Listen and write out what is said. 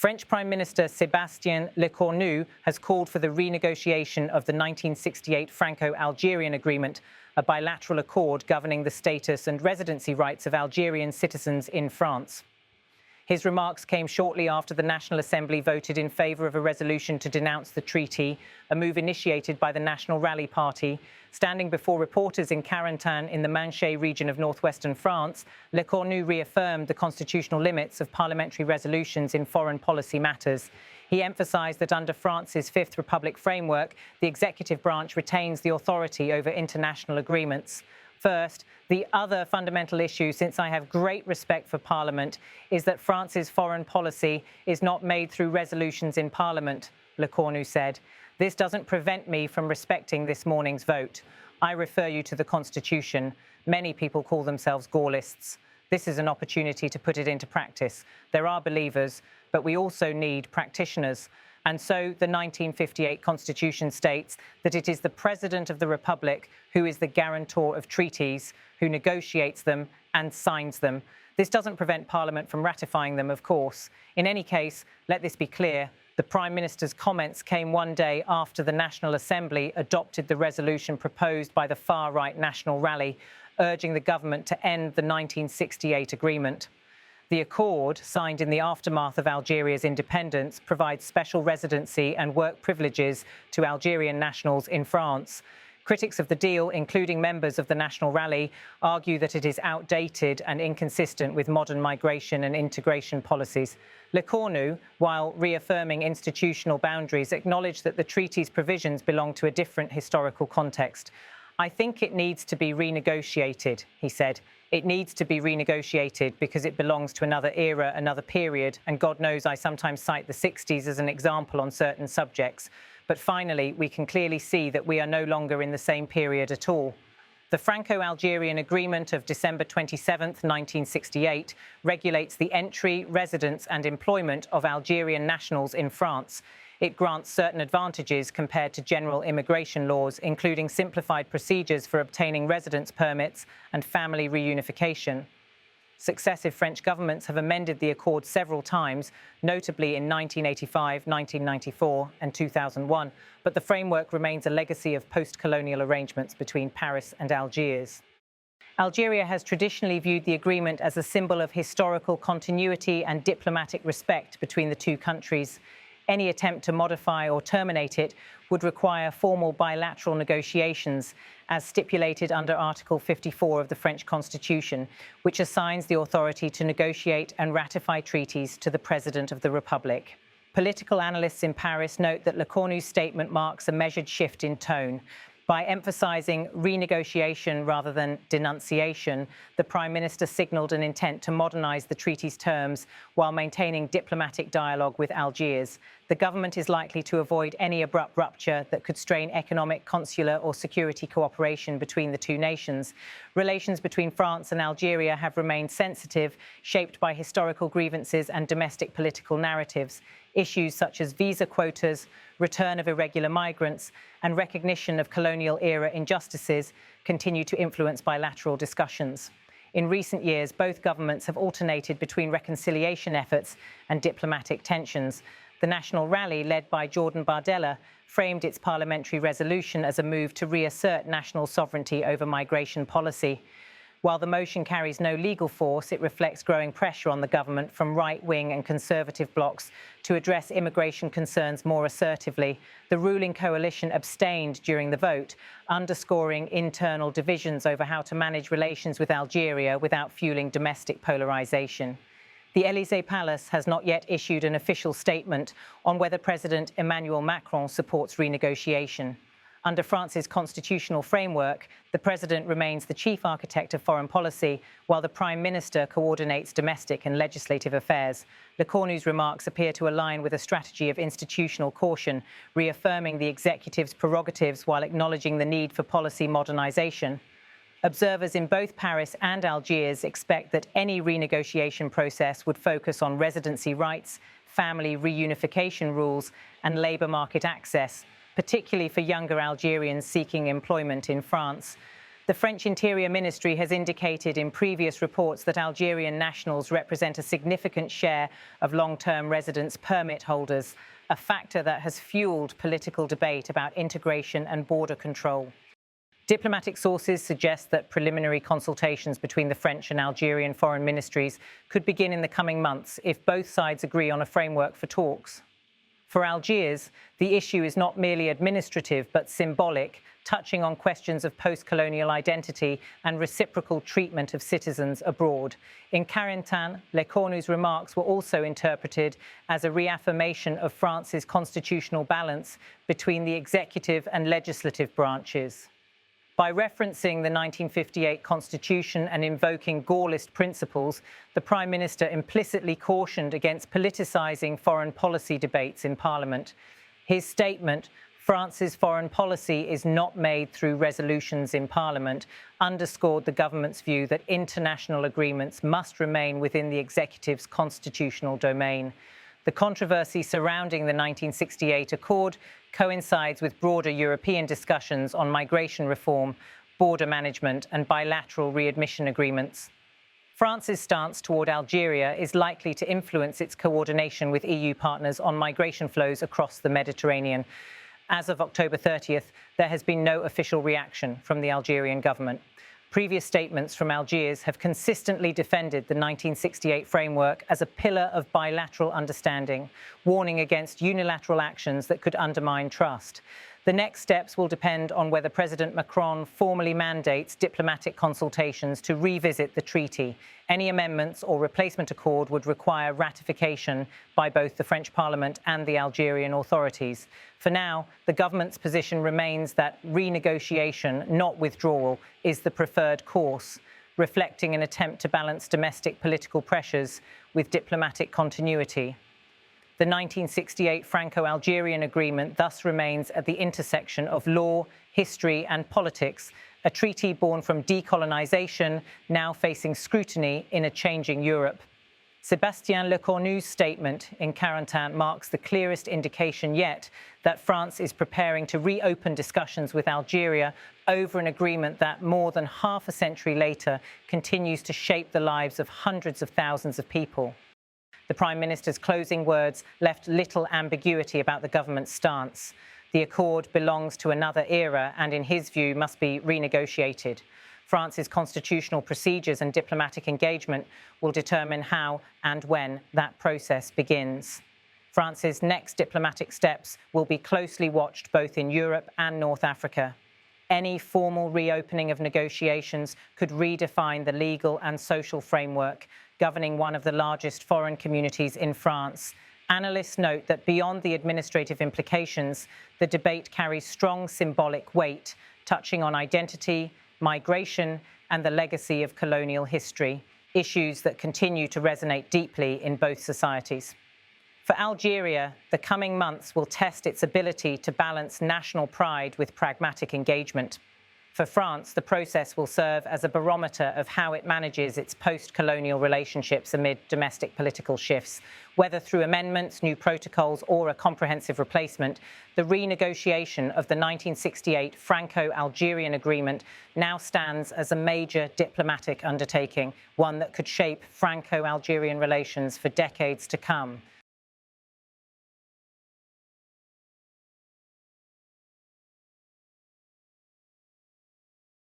French Prime Minister Sébastien Lecornu has called for the renegotiation of the 1968 Franco-Algerian agreement, a bilateral accord governing the status and residency rights of Algerian citizens in France. His remarks came shortly after the National Assembly voted in favour of a resolution to denounce the treaty, a move initiated by the National Rally Party. Standing before reporters in Carentan in the Manche region of northwestern France, Lecornu reaffirmed the constitutional limits of parliamentary resolutions in foreign policy matters. He emphasised that under France's Fifth Republic framework, the executive branch retains the authority over international agreements. First, the other fundamental issue, since I have great respect for Parliament, is that France's foreign policy is not made through resolutions in Parliament, Lecornu said. This doesn't prevent me from respecting this morning's vote. I refer you to the Constitution. Many people call themselves Gaullists. This is an opportunity to put it into practice. There are believers, but we also need practitioners. And so the 1958 Constitution states that it is the President of the Republic who is the guarantor of treaties, who negotiates them and signs them. This doesn't prevent Parliament from ratifying them, of course. In any case, let this be clear. The Prime Minister's comments came one day after the National Assembly adopted the resolution proposed by the far-right National Rally, urging the government to end the 1968 agreement. The accord, signed in the aftermath of Algeria's independence, provides special residency and work privileges to Algerian nationals in France. Critics of the deal, including members of the National Rally, argue that it is outdated and inconsistent with modern migration and integration policies. Lecornu, while reaffirming institutional boundaries, acknowledged that the treaty's provisions belong to a different historical context. I think it needs to be renegotiated, he said. It needs to be renegotiated because it belongs to another era, another period, and God knows I sometimes cite the 60s as an example on certain subjects. But finally, we can clearly see that we are no longer in the same period at all. The Franco-Algerian Agreement of December 27, 1968, regulates the entry, residence and employment of Algerian nationals in France. It grants certain advantages compared to general immigration laws, including simplified procedures for obtaining residence permits and family reunification. Successive French governments have amended the accord several times, notably in 1985, 1994 and 2001, but the framework remains a legacy of post-colonial arrangements between Paris and Algiers. Algeria has traditionally viewed the agreement as a symbol of historical continuity and diplomatic respect between the two countries. Any attempt to modify or terminate it would require formal bilateral negotiations, as stipulated under Article 54 of the French Constitution, which assigns the authority to negotiate and ratify treaties to the President of the Republic. Political analysts in Paris note that Lecornu's statement marks a measured shift in tone. By emphasising renegotiation rather than denunciation, the Prime Minister signalled an intent to modernise the treaty's terms while maintaining diplomatic dialogue with Algiers. The government is likely to avoid any abrupt rupture that could strain economic, consular or security cooperation between the two nations. Relations between France and Algeria have remained sensitive, shaped by historical grievances and domestic political narratives. Issues such as visa quotas, return of irregular migrants, and recognition of colonial-era injustices continue to influence bilateral discussions. In recent years, both governments have alternated between reconciliation efforts and diplomatic tensions. The National Rally, led by Jordan Bardella, framed its parliamentary resolution as a move to reassert national sovereignty over migration policy. While the motion carries no legal force, it reflects growing pressure on the government from right-wing and conservative blocs to address immigration concerns more assertively. The ruling coalition abstained during the vote, underscoring internal divisions over how to manage relations with Algeria without fueling domestic polarisation. The Élysée Palace has not yet issued an official statement on whether President Emmanuel Macron supports renegotiation. Under France's constitutional framework, the President remains the chief architect of foreign policy, while the Prime Minister coordinates domestic and legislative affairs. Lecornu's remarks appear to align with a strategy of institutional caution, reaffirming the executive's prerogatives while acknowledging the need for policy modernisation. Observers in both Paris and Algiers expect that any renegotiation process would focus on residency rights, family reunification rules and labour market access, particularly for younger Algerians seeking employment in France. The French Interior Ministry has indicated in previous reports that Algerian nationals represent a significant share of long-term residence permit holders, a factor that has fueled political debate about integration and border control. Diplomatic sources suggest that preliminary consultations between the French and Algerian foreign ministries could begin in the coming months if both sides agree on a framework for talks. For Algiers, the issue is not merely administrative but symbolic, touching on questions of post-colonial identity and reciprocal treatment of citizens abroad. In Carentan, Lecornu's remarks were also interpreted as a reaffirmation of France's constitutional balance between the executive and legislative branches. By referencing the 1958 Constitution and invoking Gaullist principles, the Prime Minister implicitly cautioned against politicising foreign policy debates in Parliament. His statement, "France's foreign policy is not made through resolutions in Parliament," underscored the government's view that international agreements must remain within the executive's constitutional domain. The controversy surrounding the 1968 Accord coincides with broader European discussions on migration reform, border management and bilateral readmission agreements. France's stance toward Algeria is likely to influence its coordination with EU partners on migration flows across the Mediterranean. As of October 30th, there has been no official reaction from the Algerian government. Previous statements from Algiers have consistently defended the 1968 framework as a pillar of bilateral understanding, warning against unilateral actions that could undermine trust. The next steps will depend on whether President Macron formally mandates diplomatic consultations to revisit the treaty. Any amendments or replacement accord would require ratification by both the French Parliament and the Algerian authorities. For now, the government's position remains that renegotiation, not withdrawal, is the preferred course, reflecting an attempt to balance domestic political pressures with diplomatic continuity. The 1968 Franco-Algerian agreement thus remains at the intersection of law, history and politics, a treaty born from decolonisation, now facing scrutiny in a changing Europe. Sébastien Lecornu's statement in Carentan marks the clearest indication yet that France is preparing to reopen discussions with Algeria over an agreement that, more than half a century later, continues to shape the lives of hundreds of thousands of people. The Prime Minister's closing words left little ambiguity about the government's stance. The accord belongs to another era and, in his view, must be renegotiated. France's constitutional procedures and diplomatic engagement will determine how and when that process begins. France's next diplomatic steps will be closely watched both in Europe and North Africa. Any formal reopening of negotiations could redefine the legal and social framework governing one of the largest foreign communities in France. Analysts note that beyond the administrative implications, the debate carries strong symbolic weight, touching on identity, migration, and the legacy of colonial history, issues that continue to resonate deeply in both societies. For Algeria, the coming months will test its ability to balance national pride with pragmatic engagement. For France, the process will serve as a barometer of how it manages its post-colonial relationships amid domestic political shifts. Whether through amendments, new protocols, or a comprehensive replacement, the renegotiation of the 1968 Franco-Algerian agreement now stands as a major diplomatic undertaking, one that could shape Franco-Algerian relations for decades to come.